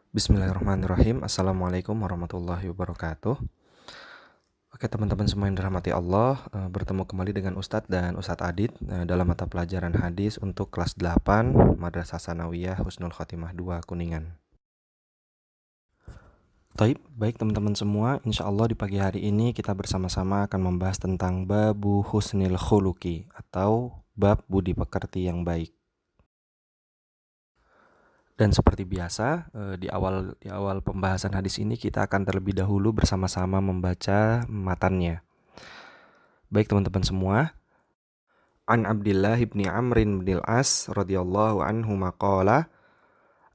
Bismillahirrahmanirrahim. Assalamualaikum warahmatullahi wabarakatuh. Oke teman-teman semua yang dirahmati Allah, bertemu kembali dengan Ustadz dan Ustadz Adit dalam mata pelajaran hadis untuk kelas 8 Madrasah Sanawiyah Husnul Khotimah 2 Kuningan. Baik teman-teman semua, insya Allah di pagi hari ini kita bersama-sama akan membahas tentang Babu Husnil Khuluki atau bab budi pekerti yang baik. Dan seperti biasa, di awal pembahasan hadis ini kita akan terlebih dahulu bersama-sama membaca matannya. Baik teman-teman semua. An Abdillah ibni Amrin bin Al-As radhiyallahu anhu maqala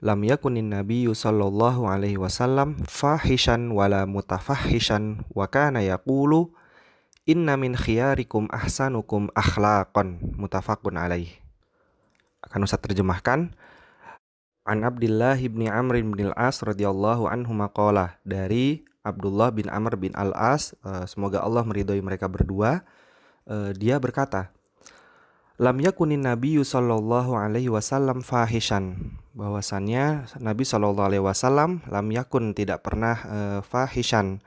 lam yakunin nabiyyu sallallahu alaihi wasallam fahishan wala mutafahishan wa kana yaqulu inna min khiyarikum ahsanukum akhlaqan muttafaqun alaih. Akan Ustaz terjemahkan. An Abdillah ibni Amr bin Al-As radhiyallahu anhu maqala, dari Abdullah bin Amr bin Al-As, semoga Allah meridhoi mereka berdua, dia berkata, lam yakunin nabiyyu sallallahu alaihi wasallam fahishan, bahwasannya Nabi sallallahu alaihi wasallam lam yakun tidak pernah fahishan,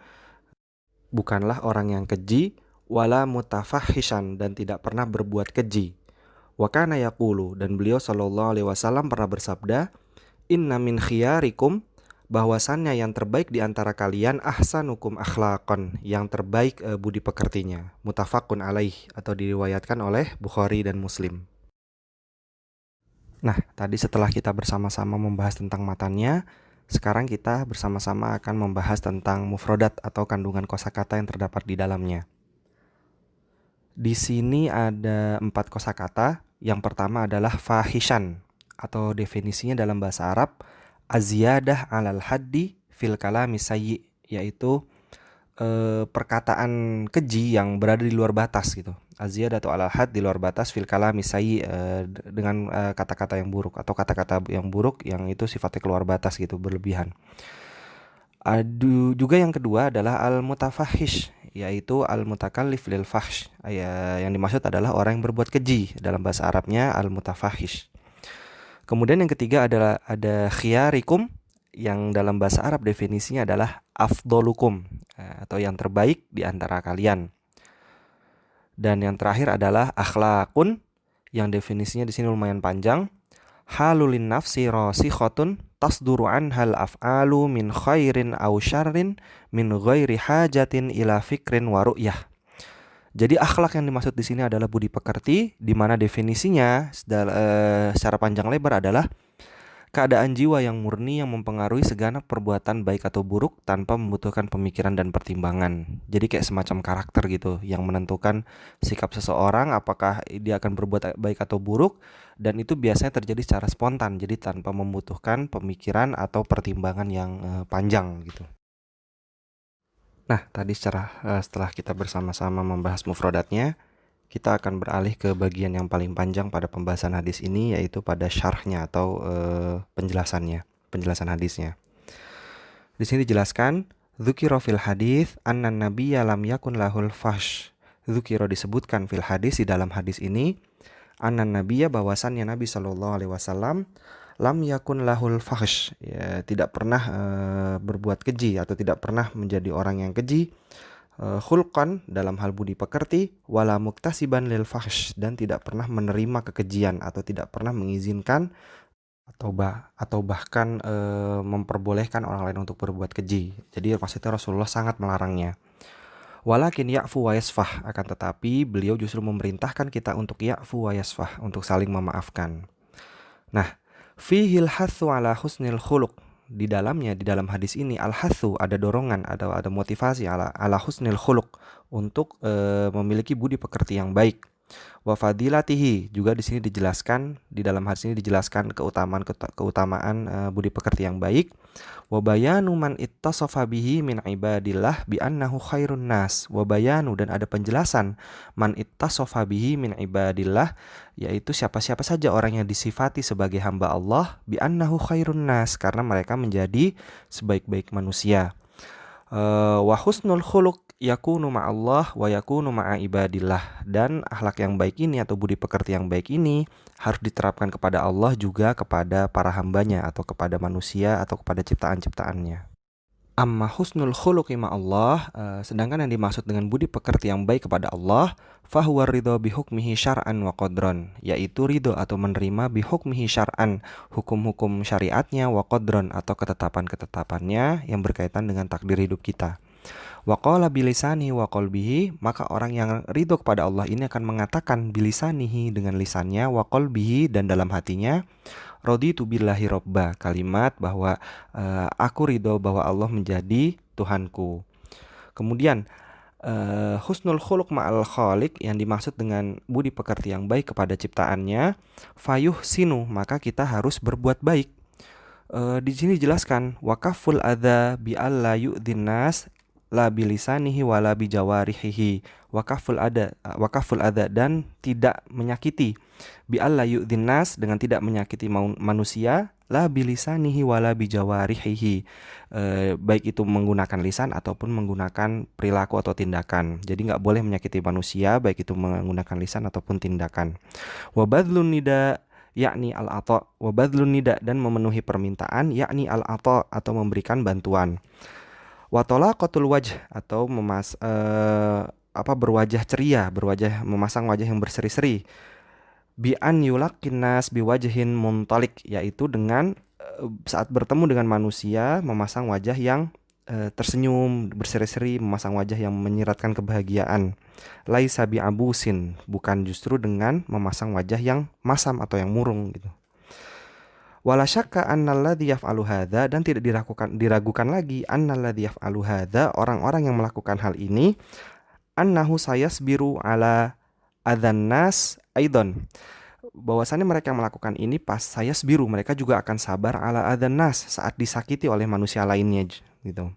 bukanlah orang yang keji, wala mutafahishan, dan tidak pernah berbuat keji. Wa kana yaqulu, dan beliau sallallahu alaihi wasallam pernah bersabda, inna min khiyarikum, bahwasannya yang terbaik di antara kalian ahsanukum akhlaqan, yang terbaik budi pekertinya. Muttafaqun alaih, atau diriwayatkan oleh Bukhari dan Muslim. Nah, tadi setelah kita bersama-sama membahas tentang matannya, sekarang kita bersama-sama akan membahas tentang mufradat atau kandungan kosakata yang terdapat di dalamnya. Di sini ada 4 kosakata. Yang pertama adalah fahishan, atau definisinya dalam bahasa Arab aziyadah alal haddi fil kalami sayyi, yaitu perkataan keji yang berada di luar batas gitu. Aziyadah atau alal had, di luar batas, fil kalami sayyi, dengan kata-kata yang buruk atau kata-kata yang buruk yang itu sifatnya keluar batas gitu, berlebihan. Juga yang kedua adalah al-mutafahish, yaitu al-mutakallif lil fahsh. Yang dimaksud adalah orang yang berbuat keji, dalam bahasa Arabnya al-mutafahish. Kemudian yang ketiga adalah ada khiyarikum, yang dalam bahasa Arab definisinya adalah afdolukum, atau yang terbaik di antara kalian. Dan yang terakhir adalah akhlaqun, yang definisinya di sini lumayan panjang. Halulin nafsi rasikhotun tasduru anhal af'alu min khairin aw syarrin min ghairi hajatin ila fikrin wa ru'yah. Jadi akhlak yang dimaksud di sini adalah budi pekerti, di mana definisinya secara panjang lebar adalah keadaan jiwa yang murni yang mempengaruhi segenap perbuatan baik atau buruk tanpa membutuhkan pemikiran dan pertimbangan. Jadi kayak semacam karakter gitu yang menentukan sikap seseorang apakah dia akan berbuat baik atau buruk, dan itu biasanya terjadi secara spontan, jadi tanpa membutuhkan pemikiran atau pertimbangan yang panjang gitu. Nah, tadi setelah kita bersama-sama membahas mufradatnya, kita akan beralih ke bagian yang paling panjang pada pembahasan hadis ini, yaitu pada syarhnya atau penjelasan hadisnya. Di sini dijelaskan, dzukira fil hadis annan nabiyya lam yakun lahul fahsh. Dzukira disebutkan fil hadis, di dalam hadis ini, annan nabiyya, bahwasannya Nabi sallallahu alaihi wasallam lam yakun lahul fahsh, ya, tidak pernah berbuat keji atau tidak pernah menjadi orang yang keji, khulqan, dalam hal budi pekerti, wala muktasiban lil fahsh, dan tidak pernah menerima kekejian atau tidak pernah mengizinkan atau bahkan memperbolehkan orang lain untuk berbuat keji. Jadi maksudnya Rasulullah sangat melarangnya. Walakin ya'fu wa yasfah, akan tetapi beliau justru memerintahkan kita untuk ya'fu wa yasfah, untuk saling memaafkan. Nah, fihil hathu ala husnil khuluq, di dalam hadis ini al-hathu, ada dorongan, ada motivasi ala husnil khuluq, untuk memiliki budi pekerti yang baik. Wa fadilatihi, juga di sini dijelaskan, di dalam hadis ini dijelaskan keutamaan budi pekerti yang baik. Wa bayanu man ittasafa bihi min ibadillah bi annahu khairun nas. Wa bayanu, dan ada penjelasan, man ittasafa bihi min ibadillah, yaitu siapa-siapa saja orang yang disifati sebagai hamba Allah, bi annahu khairun nas, karena mereka menjadi sebaik-baik manusia. Wa husnul khuluq yakunu ma'allah wa yakunu ma'a ibadillah. Dan akhlak yang baik ini atau budi pekerti yang baik ini harus diterapkan kepada Allah juga kepada para hambanya atau kepada manusia atau kepada ciptaan-ciptaannya. Amma husnul khuluqi ma'allah, sedangkan yang dimaksud dengan budi pekerti yang baik kepada Allah, fahuwa ridho bihukmihi syar'an wa qadron, yaitu ridho atau menerima bihukmihi syar'an, hukum-hukum syariatnya, wa qadron atau ketetapan-ketetapannya yang berkaitan dengan takdir hidup kita. Wa qala bilisani wa qalbihi, maka orang yang ridho kepada Allah ini akan mengatakan bilisanihi dengan lisannya, wa qalbihi dan dalam hatinya, raditu billahi robba, kalimat bahwa aku ridho bahwa Allah menjadi Tuhanku. Kemudian husnul khuluq ma'al khaliq yang dimaksud dengan budi pekerti yang baik kepada ciptaannya, fayuh sinu, maka kita harus berbuat baik. Di sini dijelaskan wakaful adza bi alla yu'dhin nas la bilisanihi wala bijawarihi, wakaful adza dan tidak menyakiti, bi alla yu'dhin nas dengan tidak menyakiti manusia, la bilisanihi wala bijawarihi, baik itu menggunakan lisan ataupun menggunakan perilaku atau tindakan. Jadi nggak boleh menyakiti manusia baik itu menggunakan lisan ataupun tindakan. Wa badlun nida yakni al-ata, wa badlun nida dan memenuhi permintaan yakni al-ata atau memberikan bantuan. Wa talaqatul wajh atau berwajah ceria, memasang wajah yang berseri-seri. Bi an yulaqqin nas biwajhin muntalik, yaitu dengan saat bertemu dengan manusia memasang wajah yang tersenyum, berseri-seri, memasang wajah yang menyiratkan kebahagiaan. Laisa bi abusin, bukan justru dengan memasang wajah yang masam atau yang murung gitu. Wala syakka annalladzi yaf'alu hadza, dan tidak diragukan lagi annalladzi yaf'alu hadza, orang-orang yang melakukan hal ini, annahu sayasbiru ala adzan nas aidon, bahwasannya mereka yang melakukan ini pas sayasbiru, mereka juga akan sabar ala adzan nas, saat disakiti oleh manusia lainnya gitu.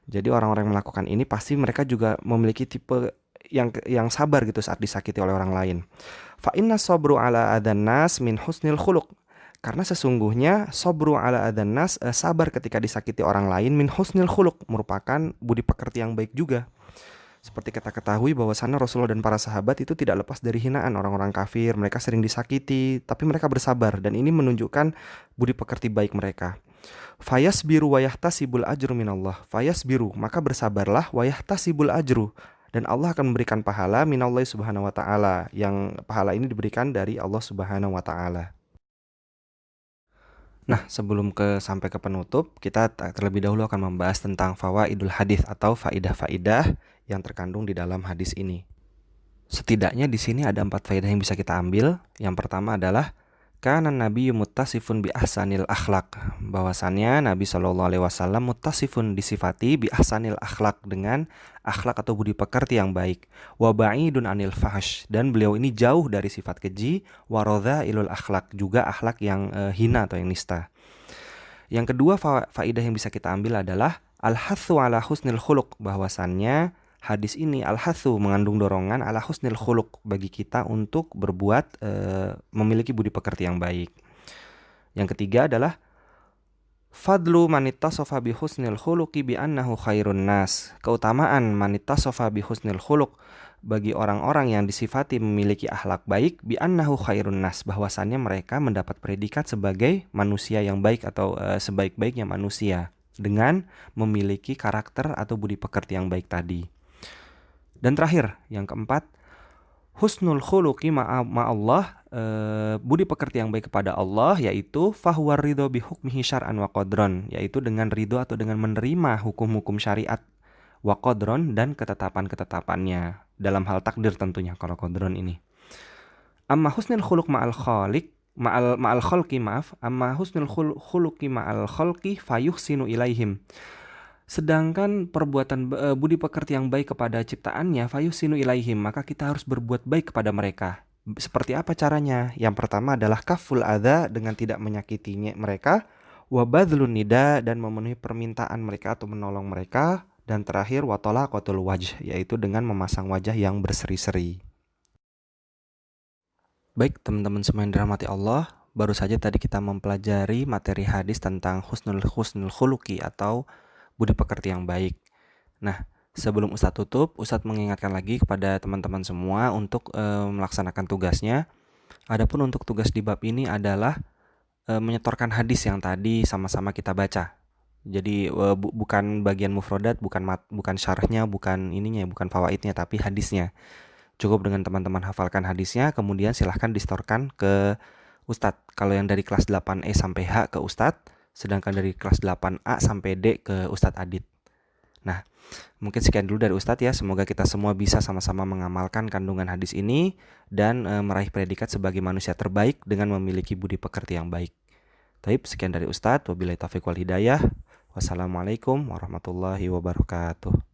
Jadi orang-orang yang melakukan ini pasti mereka juga memiliki tipe yang sabar gitu saat disakiti oleh orang lain. Fa inna sabru ala adzan nas min husnil khuluq, karena sesungguhnya sabru ala adzan nas, sabar ketika disakiti orang lain, min husnil khuluq, merupakan budi pekerti yang baik juga. Seperti kita ketahui bahwasannya Rasulullah dan para sahabat itu tidak lepas dari hinaan orang-orang kafir. Mereka sering disakiti, tapi mereka bersabar, dan ini menunjukkan budi pekerti baik mereka. Fayasbiru wa yahtasibul ajru minallah. Fayasbiru, maka bersabarlah, wa yahtasibul ajru, dan Allah akan memberikan pahala minallahi subhanahu wa ta'ala, yang pahala ini diberikan dari Allah subhanahu wa ta'ala. Nah, sebelum sampai ke penutup, kita terlebih dahulu akan membahas tentang fawaidul hadis atau faidah-faidah yang terkandung di dalam hadis ini. Setidaknya di sini ada 4 faedah yang bisa kita ambil. Yang pertama adalah kana nabiyyu muttasifun bi ahsanil akhlak, bahwasannya Nabi SAW muttasifun, disifati bi ahsanil akhlak, dengan akhlak atau budi pekerti yang baik. Wa ba'idun anil fahsh, dan beliau ini jauh dari sifat keji. Wa radha'ilul akhlak, juga akhlak yang hina atau yang nista. Yang kedua faedah yang bisa kita ambil adalah al-hathu ala husnil khuluq, bahwasannya hadis ini al-hathu mengandung dorongan ala husnil khuluq, bagi kita untuk berbuat memiliki budi pekerti yang baik. Yang ketiga adalah fadlu manittasofa bi husnil khuluqi bi annahu khairun nas, keutamaan manittasofa bi husnil khuluq, bagi orang-orang yang disifati memiliki akhlak baik, bi annahu khairun nas, bahwasannya mereka mendapat predikat sebagai manusia yang baik atau sebaik-baiknya manusia dengan memiliki karakter atau budi pekerti yang baik tadi. Dan terakhir, yang keempat, husnul khuluqi ma'allah, budi pekerti yang baik kepada Allah, yaitu fahuwar ridho bihukmihi syar'an wa qadron, yaitu dengan ridho atau dengan menerima hukum-hukum syariat, wa qadron, dan ketetapan-ketetapannya, dalam hal takdir tentunya kalau qadron ini. Amma husnul khuluq ma'al khaliq, ma'al khalqi, amma husnul khuluqi ma'al khalqi fayuhsinu ilaihim, sedangkan perbuatan budi pekerti yang baik kepada ciptaannya, fayusinu ilaihim, maka kita harus berbuat baik kepada mereka. Seperti apa caranya? Yang pertama adalah kaful adza, dengan tidak menyakitinya mereka, wa badlun nida, dan memenuhi permintaan mereka atau menolong mereka, dan terakhir wa talaqatul wajh, yaitu dengan memasang wajah yang berseri-seri. Baik teman-teman semua yang dirahmati Allah, baru saja tadi kita mempelajari materi hadis tentang husnul khuluqi atau budi pekerti yang baik. Nah, sebelum Ustadz tutup, Ustadz mengingatkan lagi kepada teman-teman semua untuk melaksanakan tugasnya. Adapun untuk tugas di bab ini adalah menyetorkan hadis yang tadi sama-sama kita baca. Jadi bukan bagian mufrodat, bukan syarahnya, bukan ininya, bukan fawaidnya, tapi hadisnya. Cukup dengan teman-teman hafalkan hadisnya, kemudian silahkan distorkan ke Ustadz. Kalau yang dari kelas 8E sampai H ke Ustadz, sedangkan dari kelas 8A sampai D ke Ustadz Adit. Nah, mungkin sekian dulu dari Ustadz ya. Semoga kita semua bisa sama-sama mengamalkan kandungan hadis ini dan meraih predikat sebagai manusia terbaik dengan memiliki budi pekerti yang baik. Taib, sekian dari Ustadz. Wabillahi taufiq wal hidayah. Wassalamualaikum warahmatullahi wabarakatuh.